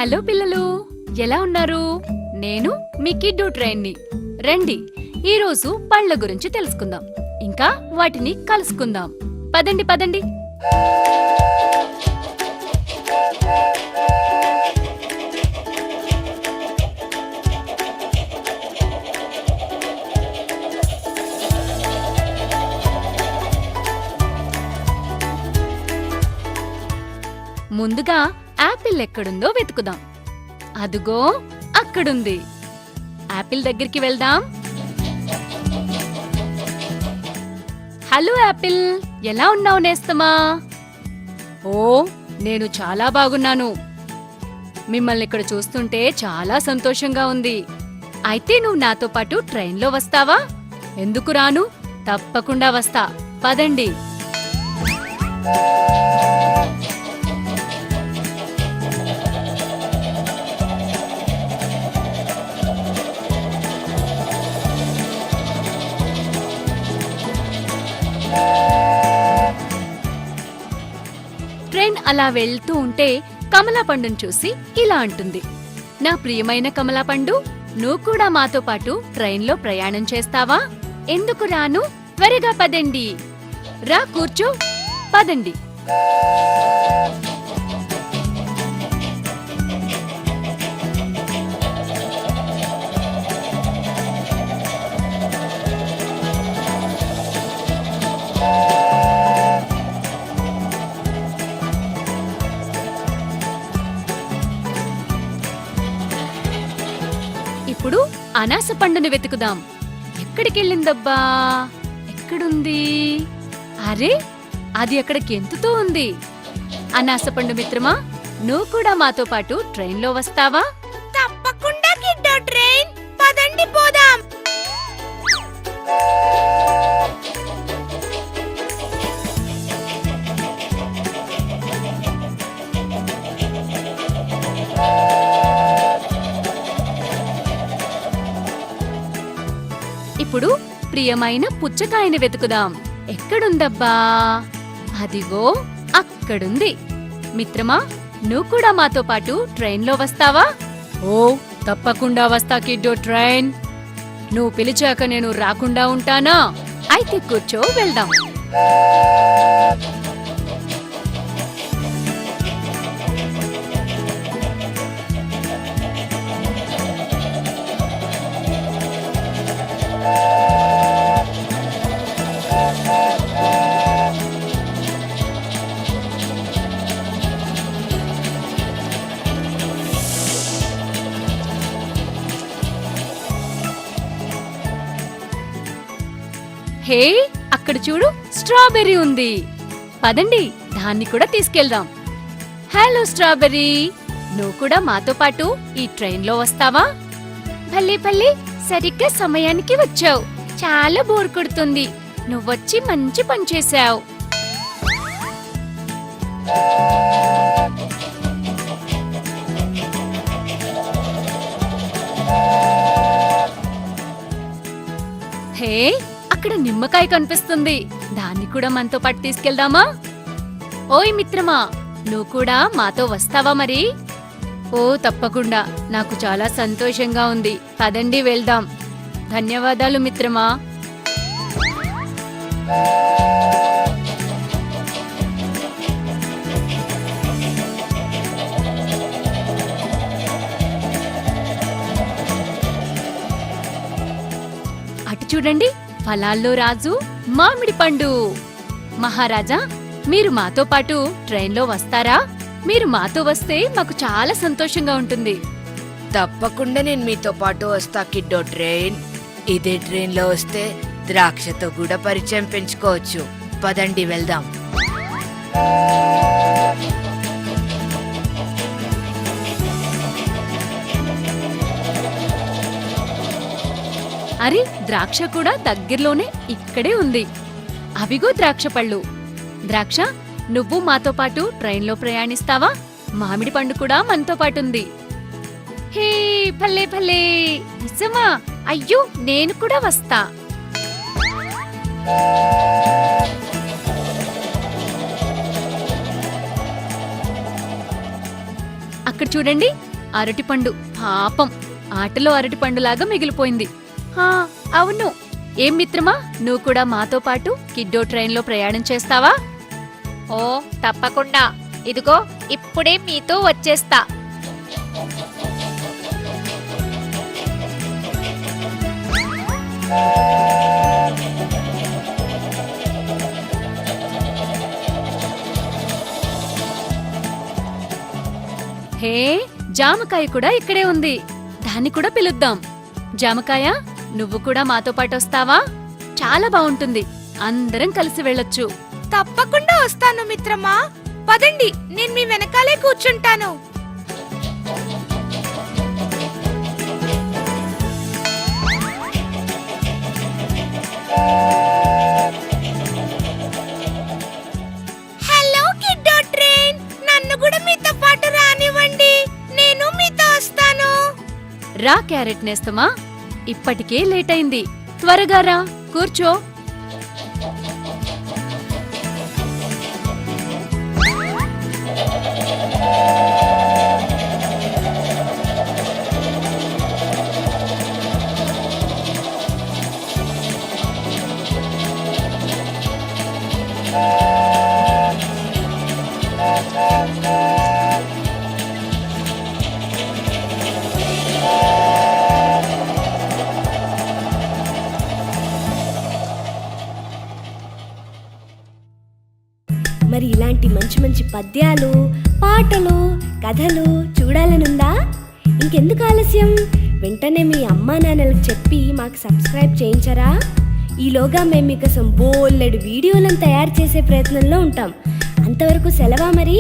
Hello పిల్లలు, ఎలా ఉన్నారు? నేను మీ కిడ్డు ట్రైన్ని. రండి, ఈరోజు పళ్ళ గురించి తెలుసుకుందాం, ఇంకా వాటిని కలుసుకుందాం. పదండి పదండి. ముందుగా యాపిల్ ఎక్కడుందో వెతుకుదాం. అదుగో అక్కడుంది. యాపిల్ దగ్గరికి వెళ్దాం. హలో యాపిల్, ఎలా ఉన్నావు నేస్తమా? ఓ, నేను చాలా బాగున్నాను. మిమ్మల్ని ఇక్కడ చూస్తుంటే చాలా సంతోషంగా ఉంది. అయితే నువ్వు నాతో పాటు ట్రైన్లో వస్తావా? ఎందుకు రాను? తప్పకుండా వస్తా. పదండి. ట్రైన్ అలా వెళ్తూ ఉంటే కమలాపండును చూసి ఇలా అంటుంది, నా ప్రియమైన కమలాపండు, నువ్వు కూడా మాతో పాటు ట్రైన్లో ప్రయాణం చేస్తావా? ఎందుకు రాను? త్వరగా పదండి. రా, కూర్చో. పదండి. ఇప్పుడు అనాస పండును వెతుకుదాం. ఎక్కడికెళ్ళిందబ్బా? ఎక్కడుంది? అరే, అది అక్కడ గెంతుతూ ఉంది. అనాస పండు మిత్రమా, నువ్వు కూడా మాతో పాటు ట్రైన్లో వస్తావా? తప్పకుండా కిడ్డో ట్రైన్, పదండి పోదాం. ఇప్పుడు ప్రియమైన పుచ్చకాయని వెతుకుదాం. ఎక్కడుందబ్బా? అదిగో అక్కడుంది. మిత్రమా, నువ్వు కూడా మాతో పాటు ట్రైన్లో వస్తావా? ఓ, తప్పకుండా వస్తా కిడ్డో ట్రైన్. నువ్వు పిలిచాక నేను రాకుండా ఉంటానా? అయితే కూర్చో, వెళ్దాం. హే, అక్కడ చూడు, స్ట్రాబెర్రీ ఉంది. పదండి, దాన్ని కూడా తీసుకెళ్దాం. హలో స్ట్రాబెర్రీ, నువ్వు కూడా మాతో పాటు ఈ ట్రైన్లో వస్తావా? భలే భలే, సరిగ్గా సమయానికి వచ్చావు. చాలా బోర్ కొడుతుంది. నువ్వొచ్చి మంచి పని చేశావు. హే, అక్కడ నిమ్మకాయ కనిపిస్తుంది. దాన్ని కూడా మనతో పాటు తీసుకెళ్దామా? ఓయ్ మిత్రమా, నువ్వు కూడా మాతో వస్తావా మరి? ఓ, తప్పకుండా. నాకు చాలా సంతోషంగా ఉంది. పదండి, వెళ్దాం. ధన్యవాదాలు మిత్రమా. అటు చూడండి, ఫలాల్లో రాజు మామిడి పండు. మహారాజా, మీరు మాతో పాటు ట్రైన్లో వస్తారా? మీరు మాతో వస్తే మాకు చాలా సంతోషంగా ఉంటుంది. తప్పకుండా నేను మీతో పాటు వస్తా కిడ్డో ట్రైన్. ఇదే ట్రైన్లో వస్తే ద్రాక్షతో కూడా పరిచయం పెంచుకోవచ్చు. పదండి, వెళ్దాం. అరే, ద్రాక్ష కూడా దగ్గరలోనే ఇక్కడే ఉంది. అవిగో ద్రాక్ష పళ్ళు. ద్రాక్ష, నువ్వు మాతో పాటు ట్రైన్లో ప్రయాణిస్తావా? మామిడి పండు కూడా మనతో పాటుంది. హే, భలే భలే, నిజమా? అయ్యో, నేను కూడా వస్తా. అక్కడ చూడండి, అరటిపండు పాపం ఆటలో అరటిపండులాగా మిగిలిపోయింది. హా, అవును. ఏం మిత్రమా, నువ్వు కూడా మాతో పాటు కిడ్డో ట్రైన్లో ప్రయాణం చేస్తావా? ఓ, తప్పకుండా. ఇదిగో ఇప్పుడే మీతో వచ్చేస్తా. హే, జామకాయ కూడా ఇక్కడే ఉంది. దాన్ని కూడా పిలుద్దాం. జామకాయ, నువ్వు కూడా మాతో పాటు వస్తావా? చాలా బాగుంటుంది. అందరం కలిసి వెళ్ళొచ్చు. తప్పకుండా వస్తాను మిత్రమా. పదండి, నేను మీ వెనకాలే కూర్చుంటాను. హలో కిడ్డో ట్రైన్, నన్ను కూడా మీతో పాటు రానివ్వండి. నేను మీతో వస్తాను. రా క్యారెట్ నేస్తమా, ఇప్పటికే లేట్ అయింది. త్వరగా రా, కూర్చో. మరి ఇలాంటి మంచి మంచి పద్యాలు, పాటలు, కథలు చూడాలనుందా? ఇంకెందుకు ఆలస్యం? వెంటనే మీ అమ్మా నాన్నలకు చెప్పి మాకు సబ్స్క్రైబ్ చేయించరా? ఈలోగా మేము మీకోసం బోలెడు వీడియోలను తయారు చేసే ప్రయత్నంలో ఉంటాం. అంతవరకు సెలవా మరి.